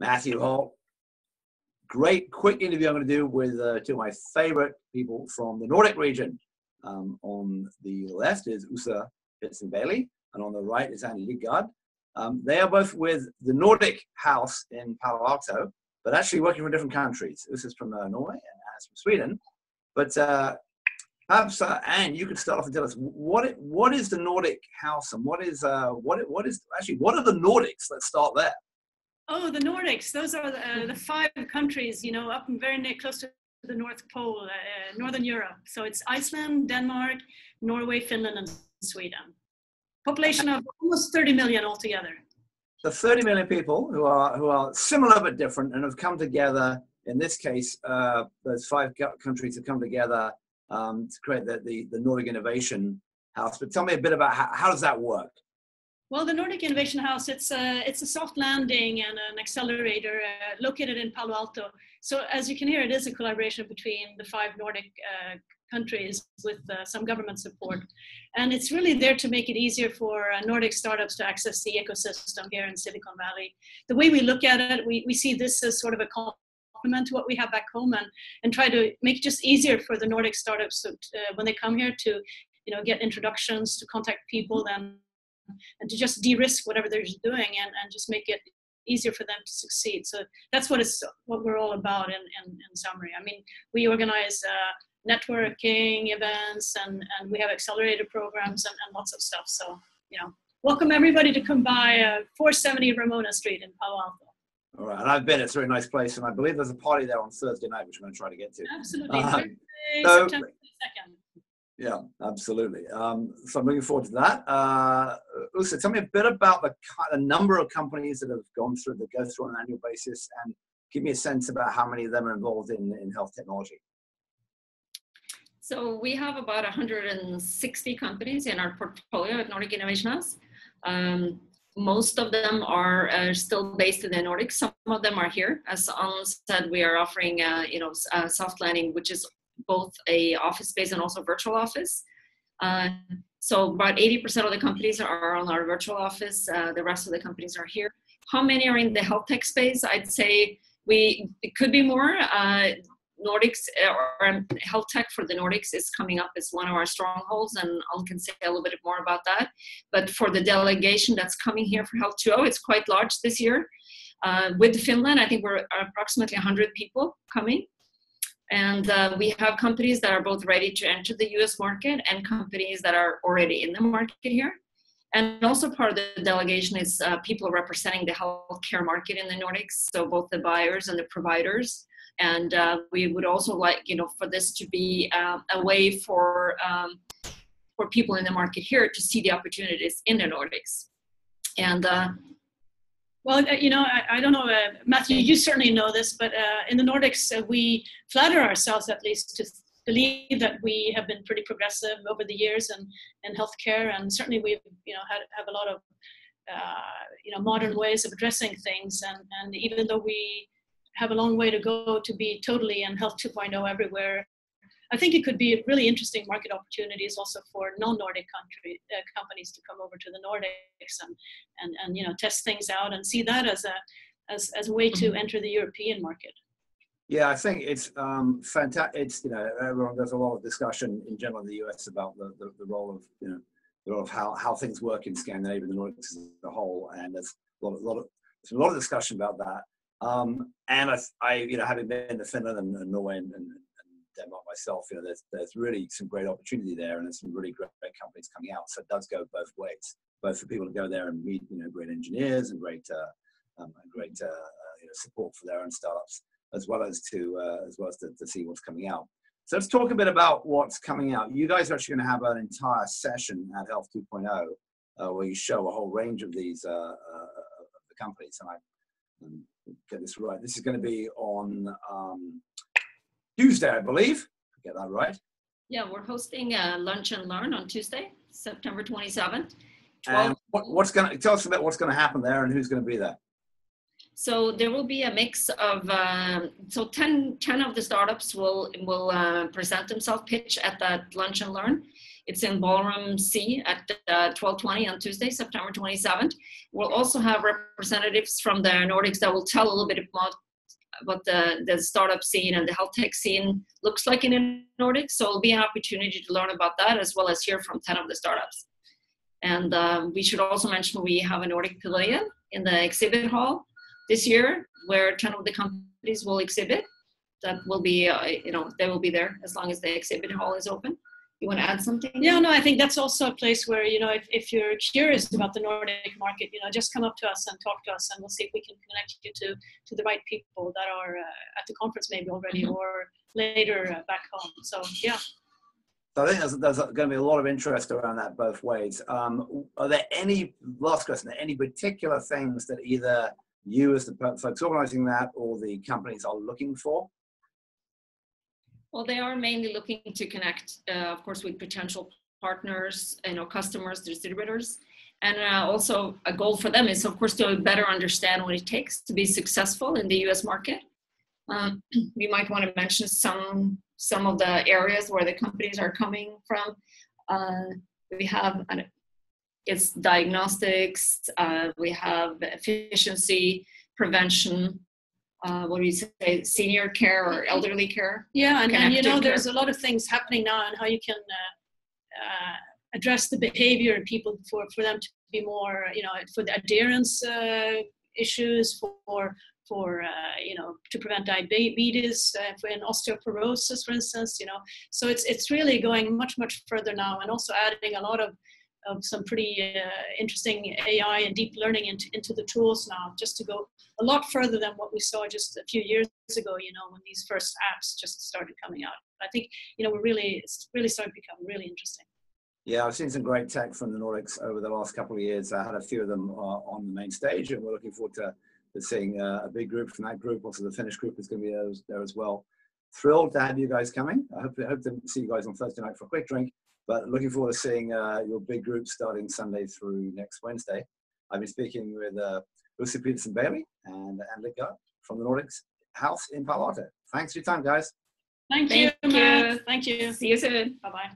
Matthew Holt. Great quick interview I'm going to do with two of my favorite people from the Nordic region. On the left is Ase Bailey, and on the right is Lidgard. They are both with the Nordic house in Palo Alto, but actually working from different countries. Use is from Norway and Ase from Sweden. But perhaps, Anne, you could start off and tell us what is the Nordic house, and what are the Nordics? Let's start there. Oh, the Nordics. Those are the 5 countries, up and very close to the North Pole, Northern Europe. So it's Iceland, Denmark, Norway, Finland, and Sweden. Population of almost 30 million altogether. So 30 million people who are similar but different and have come together. In this case, those 5 countries have come together to create the Nordic Innovation House. But tell me a bit about how does that work? Well, the Nordic Innovation House, it's a soft landing and an accelerator located in Palo Alto. So as you can hear, it is a collaboration between the 5 Nordic countries with some government support. And it's really there to make it easier for Nordic startups to access the ecosystem here in Silicon Valley. The way we look at it, we see this as sort of a complement to what we have back home, and try to make it just easier for the Nordic startups to, when they come here to get introductions, to contact people, and to just de-risk whatever they're doing and just make it easier for them to succeed. So that's what we're all about in summary. I mean, we organize networking events and we have accelerator programs and lots of stuff. So, welcome everybody to come by 470 Ramona Street in Palo Alto. All right, and I've been. It's a very nice place, and I believe there's a party there on Thursday night, which I'm going to try to get to. Absolutely. Thursday, September 22nd. Yeah, absolutely. So I'm looking forward to that. Ase, tell me a bit about the number of companies that go through on an annual basis, and give me a sense about how many of them are involved in health technology. So we have about 160 companies in our portfolio at Nordic Innovation House. Most of them are still based in the Nordics. Some of them are here. As Anne said, we are offering soft landing, which is both a office space and also virtual office. So about 80% of the companies are on our virtual office. The rest of the companies are here. How many are in the health tech space? I'd say it could be more. Nordics or health tech for the Nordics is coming up as one of our strongholds, and Anne can say a little bit more about that. But for the delegation that's coming here for Health 2.0, it's quite large this year. With Finland, I think we're approximately 100 people coming. And we have companies that are both ready to enter the US market and companies that are already in the market here. And also part of the delegation is people representing the healthcare market in the Nordics, so both the buyers and the providers. And we would also like, for this to be a way for people in the market here to see the opportunities in the Nordics. And well, I don't know, Matthew, you certainly know this, but in the Nordics, we flatter ourselves at least to believe that we have been pretty progressive over the years in healthcare, and certainly we've have a lot of modern ways of addressing things, and even though we have a long way to go to be totally in Health 2.0 everywhere, I think it could be really interesting market opportunities also for non-Nordic companies to come over to the Nordics and test things out and see that as a way to enter the European market. Yeah, I think it's fantastic. It's everyone, there's a lot of discussion in general in the US about the role of how things work in Scandinavia and the Nordics as a whole, and there's a lot of discussion about that. And I having been to Finland and Norway and Denmark myself, there's really some great opportunity there, and there's some really great companies coming out. So it does go both ways, both for people to go there and meet great engineers and great support for their own startups, as well as to see what's coming out. So let's talk a bit about what's coming out. You guys are actually going to have an entire session at Health 2.0 where you show a whole range of these of the companies, and I get this right. This is going to be on Tuesday, I believe. Get that right? Yeah, we're hosting Lunch and Learn on Tuesday, September 27th. And tell us about what's going to happen there and who's going to be there. So there will be a mix of 10 of the startups will present themselves, pitch at that Lunch and Learn. It's in Ballroom C at 12:20 on Tuesday, September 27th. We'll also have representatives from the Nordics that will tell a little bit about what the startup scene and the health tech scene looks like in the Nordics. So it'll be an opportunity to learn about that, as well as hear from 10 of the startups. And we should also mention we have a Nordic pavilion in the exhibit hall this year, where 10 of the companies will exhibit. That will be, they will be there as long as the exhibit hall is open. You want to add something? Yeah, no, I think that's also a place where, if you're curious about the Nordic market, just come up to us and talk to us, and we'll see if we can connect you to the right people that are at the conference maybe already, mm-hmm. or later back home. So, yeah. So I think there's going to be a lot of interest around that both ways. Are there any, last question, any particular things that either you as the folks organizing that or the companies are looking for? Well, they are mainly looking to connect, of course, with potential partners, customers, distributors. And also a goal for them is, of course, to better understand what it takes to be successful in the US market. We might want to mention some of the areas where the companies are coming from. We have, it's diagnostics, we have efficiency, prevention, what do you say, senior care or elderly care? Yeah, and there's a lot of things happening now on how you can address the behavior in people for them to be more, for the adherence issues, to prevent diabetes, and osteoporosis, for instance, So it's really going much, much further now, and also adding a lot of some pretty interesting AI and deep learning into the tools now, just to go a lot further than what we saw just a few years ago, when these first apps just started coming out. I think, it's really starting to become really interesting. Yeah, I've seen some great tech from the Nordics over the last couple of years. I had a few of them on the main stage, and we're looking forward to seeing a big group from that group. Also, the Finnish group is going to be there as well. Thrilled to have you guys coming. I hope to see you guys on Thursday night for a quick drink. But looking forward to seeing your big group starting Sunday through next Wednesday. I've been speaking with Ase Bailey and Lidgard from the Nordics House in Palo Alto. Thanks for your time, guys. Thank you, Matt. Thank you. See you soon. Bye-bye.